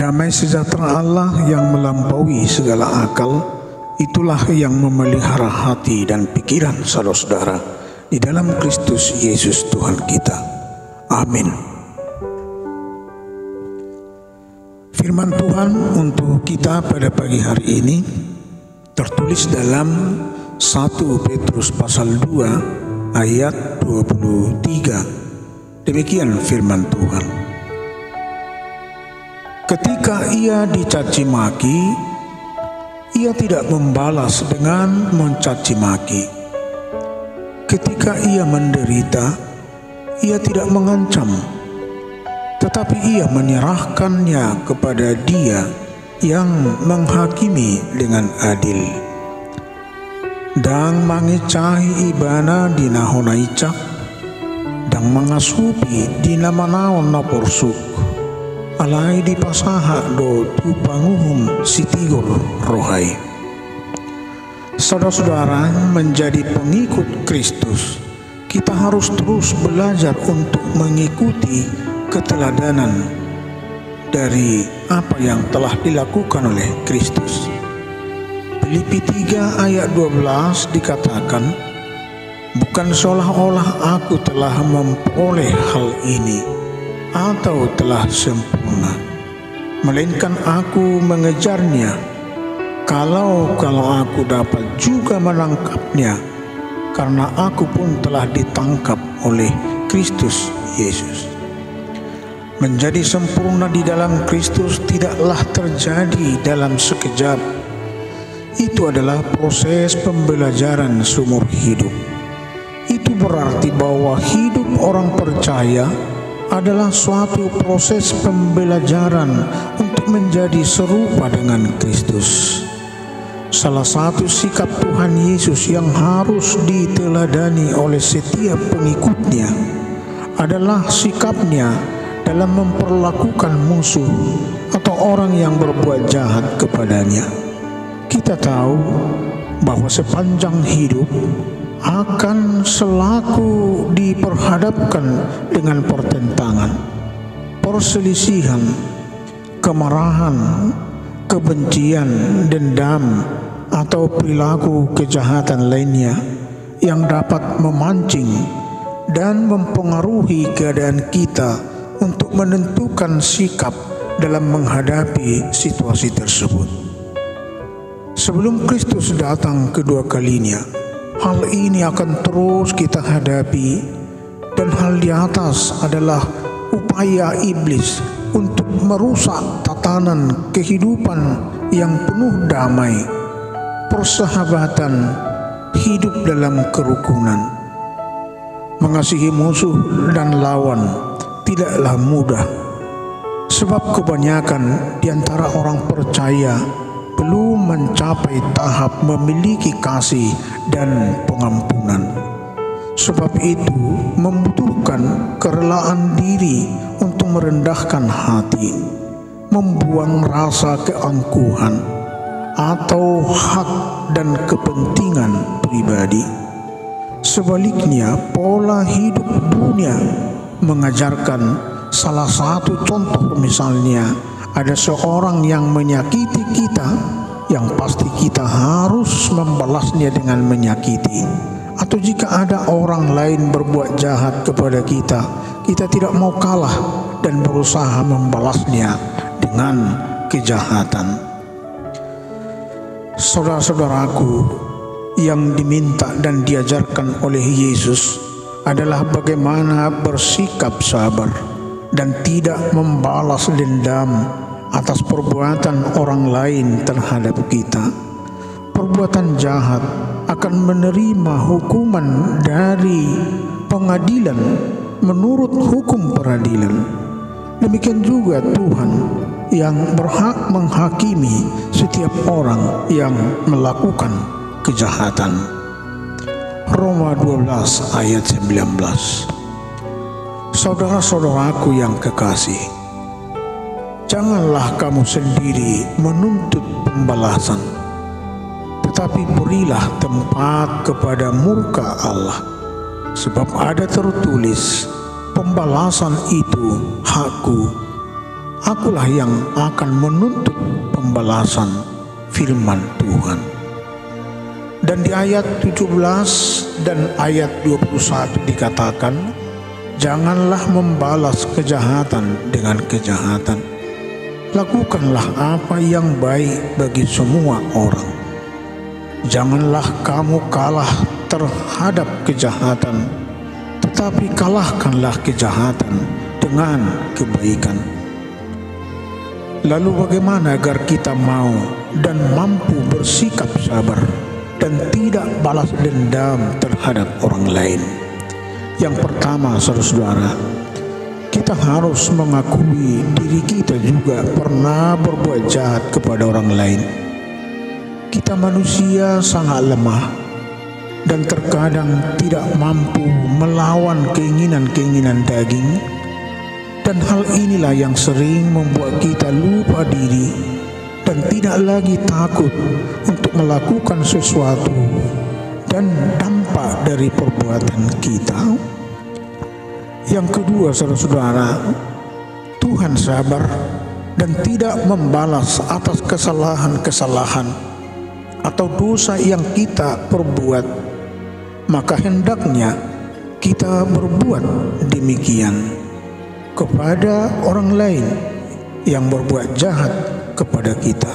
Damai sejahtera Allah yang melampaui segala akal, itulah yang memelihara hati dan pikiran saudara-saudara di dalam Kristus Yesus Tuhan kita. Amin. Firman Tuhan untuk kita pada pagi hari ini tertulis dalam 1 Petrus pasal 2 ayat 23. Demikian firman Tuhan. Ketika ia dicaci maki, ia tidak membalas dengan mencaci maki. Ketika ia menderita, ia tidak mengancam, tetapi ia menyerahkannya kepada Dia yang menghakimi dengan adil. Dang mangicahi ibana di nahona icak, dang mangasupi di nama-naon na porsuk, alai di pasaha do tu panguhum sitigor rohai. Saudara-saudara, menjadi pengikut Kristus, kita harus terus belajar untuk mengikuti keteladanan dari apa yang telah dilakukan oleh Kristus. Filipi 3 ayat 12 dikatakan, bukan seolah-olah aku telah memperoleh hal ini atau telah sempurna, melainkan aku mengejarnya, kalau aku dapat juga menangkapnya, karena aku pun telah ditangkap oleh Kristus Yesus. Menjadi sempurna di dalam Kristus tidaklah terjadi dalam sekejap. Itu adalah proses pembelajaran seumur hidup. Itu berarti bahwa hidup orang percaya adalah suatu proses pembelajaran untuk menjadi serupa dengan Kristus. Salah satu sikap Tuhan Yesus yang harus diteladani oleh setiap pengikutnya adalah sikapnya dalam memperlakukan musuh atau orang yang berbuat jahat kepadanya. Kita tahu bahwa sepanjang hidup akan selalu diperhadapkan dengan pertentangan, perselisihan, kemarahan, kebencian, dendam, atau perilaku kejahatan lainnya yang dapat memancing dan mempengaruhi keadaan kita untuk menentukan sikap dalam menghadapi situasi tersebut. Sebelum Kristus datang kedua kalinya, hal ini akan terus kita hadapi, dan hal di atas adalah upaya iblis untuk merusak tatanan kehidupan yang penuh damai, persahabatan, hidup dalam kerukunan. Mengasihi musuh dan lawan tidaklah mudah, sebab kebanyakan di antara orang percaya belum mencapai tahap memiliki kasih dan pengampunan. Sebab itu membutuhkan kerelaan diri untuk merendahkan hati, membuang rasa keangkuhan atau hak dan kepentingan pribadi. Sebaliknya, pola hidup dunia mengajarkan salah satu contoh, misalnya ada seorang yang menyakiti kita, yang pasti kita harus membalasnya dengan menyakiti. Atau jika ada orang lain berbuat jahat kepada kita, kita tidak mau kalah dan berusaha membalasnya dengan kejahatan. Saudara-saudaraku, yang diminta dan diajarkan oleh Yesus adalah bagaimana bersikap sabar dan tidak membalas dendam atas perbuatan orang lain terhadap kita. Perbuatan jahat akan menerima hukuman dari pengadilan menurut hukum peradilan. Demikian juga Tuhan yang berhak menghakimi setiap orang yang melakukan kejahatan. Roma 12 ayat 19. Saudara-saudaraku yang kekasih, janganlah kamu sendiri menuntut pembalasan, tetapi berilah tempat kepada murka Allah. Sebab ada tertulis, pembalasan itu hakku, akulah yang akan menuntut pembalasan, firman Tuhan. Dan di ayat 17 dan ayat 21 dikatakan, janganlah membalas kejahatan dengan kejahatan. Lakukanlah apa yang baik bagi semua orang. Janganlah kamu kalah terhadap kejahatan, tetapi kalahkanlah kejahatan dengan kebaikan. Lalu bagaimana agar kita mau dan mampu bersikap sabar dan tidak balas dendam terhadap orang lain? Yang pertama, saudara-saudara, kita harus mengakui diri kita juga pernah berbuat jahat kepada orang lain. Kita manusia sangat lemah dan terkadang tidak mampu melawan keinginan-keinginan daging. Dan hal inilah yang sering membuat kita lupa diri dan tidak lagi takut untuk melakukan sesuatu dan dampak dari perbuatan kita. Yang kedua, saudara-saudara, Tuhan sabar dan tidak membalas atas kesalahan-kesalahan atau dosa yang kita perbuat. Maka hendaknya kita berbuat demikian kepada orang lain yang berbuat jahat kepada kita.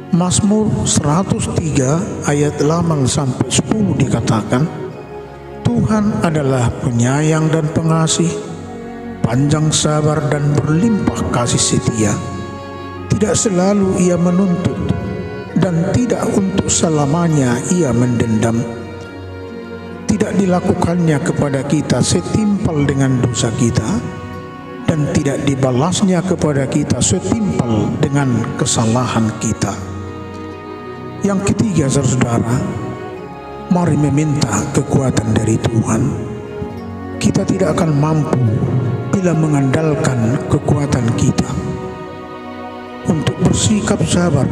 Mazmur 103 ayat 8-10 dikatakan, Tuhan adalah penyayang dan pengasih, panjang sabar dan berlimpah kasih setia. Tidak selalu ia menuntut dan tidak untuk selamanya ia mendendam. Tidak dilakukannya kepada kita setimpal dengan dosa kita, dan tidak dibalasnya kepada kita setimpal dengan kesalahan kita. Yang ketiga, saudara, mari meminta kekuatan dari Tuhan. Kita tidak akan mampu bila mengandalkan kekuatan kita untuk bersikap sabar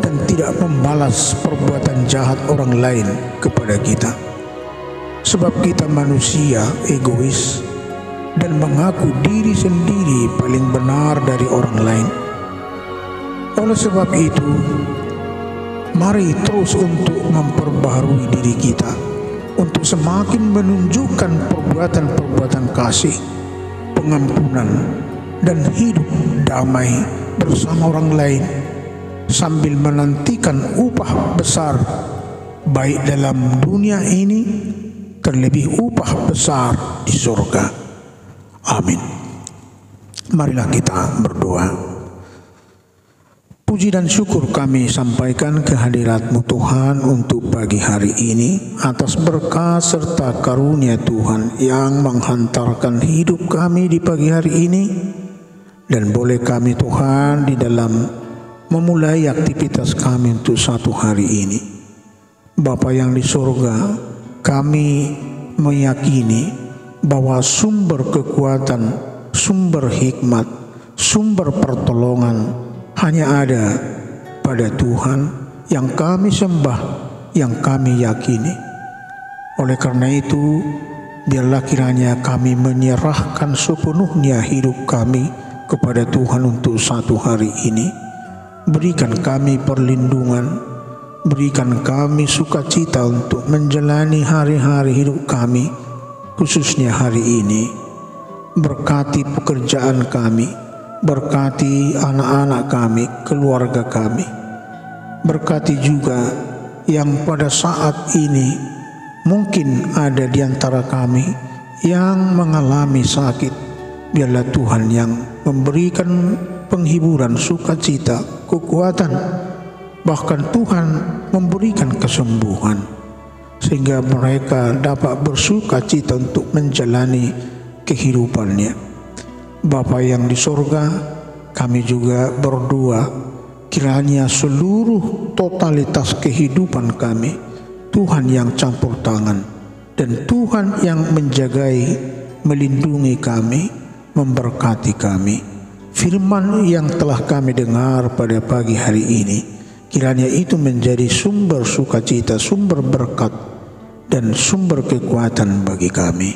dan tidak membalas perbuatan jahat orang lain kepada kita. Sebab kita manusia egois dan mengaku diri sendiri paling benar dari orang lain. Oleh sebab itu, mari terus untuk memperbaharui diri kita untuk semakin menunjukkan perbuatan-perbuatan kasih, pengampunan, dan hidup damai bersama orang lain sambil menantikan upah besar baik dalam dunia ini, terlebih upah besar di surga. Amin. Marilah kita berdoa. Puji dan syukur kami sampaikan kehadirat-Mu Tuhan untuk pagi hari ini atas berkat serta karunia Tuhan yang menghantarkan hidup kami di pagi hari ini, dan boleh kami Tuhan di dalam memulai aktivitas kami untuk satu hari ini. Bapa yang di surga, kami meyakini bahwa sumber kekuatan, sumber hikmat, sumber pertolongan hanya ada pada Tuhan yang kami sembah, yang kami yakini. Oleh karena itu, biarlah kiranya kami menyerahkan sepenuhnya hidup kami kepada Tuhan untuk satu hari ini. Berikan kami perlindungan, berikan kami sukacita untuk menjalani hari-hari hidup kami, khususnya hari ini. Berkati pekerjaan kami, berkati anak-anak kami, keluarga kami. Berkati juga yang pada saat ini mungkin ada di antara kami yang mengalami sakit. Biarlah Tuhan yang memberikan penghiburan, sukacita, kekuatan, bahkan Tuhan memberikan kesembuhan, sehingga mereka dapat bersukacita untuk menjalani kehidupannya. Bapa yang di surga, kami juga berdoa kiranya seluruh totalitas kehidupan kami Tuhan yang campur tangan, dan Tuhan yang menjagai, melindungi kami, memberkati kami. Firman yang telah kami dengar pada pagi hari ini, kiranya itu menjadi sumber sukacita, sumber berkat, dan sumber kekuatan bagi kami.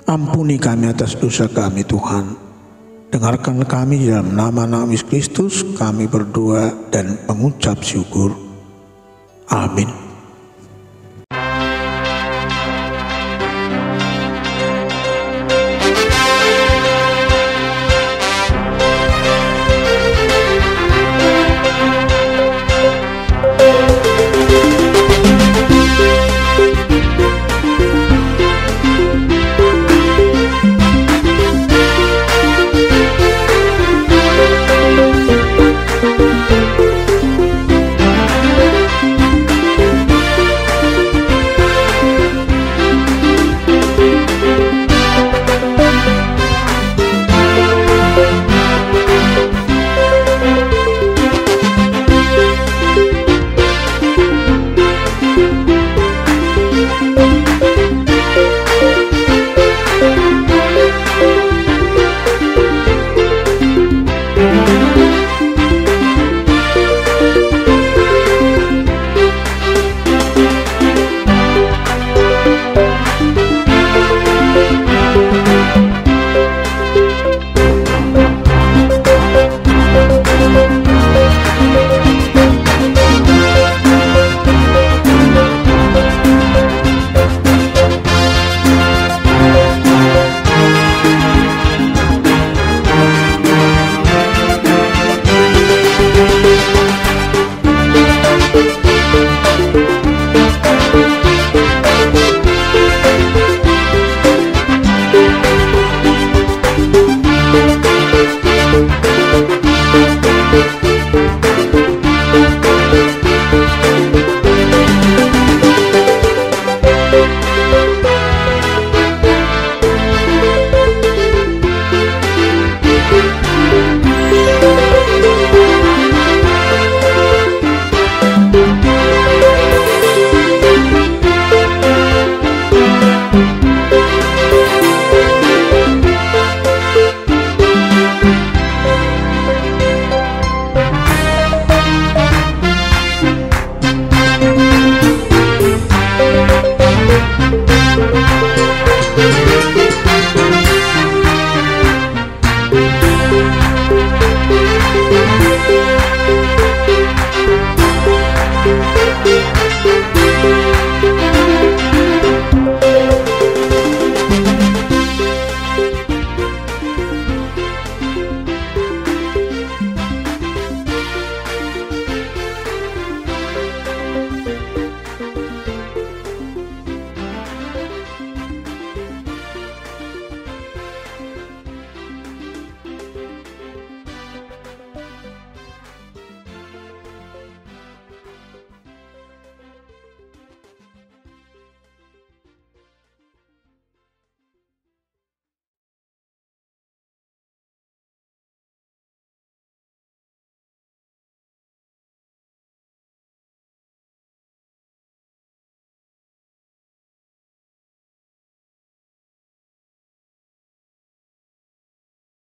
Ampuni kami atas dosa kami Tuhan. Dengarkan kami dalam nama Yesus Kristus, kami berdoa dan mengucap syukur. Amin.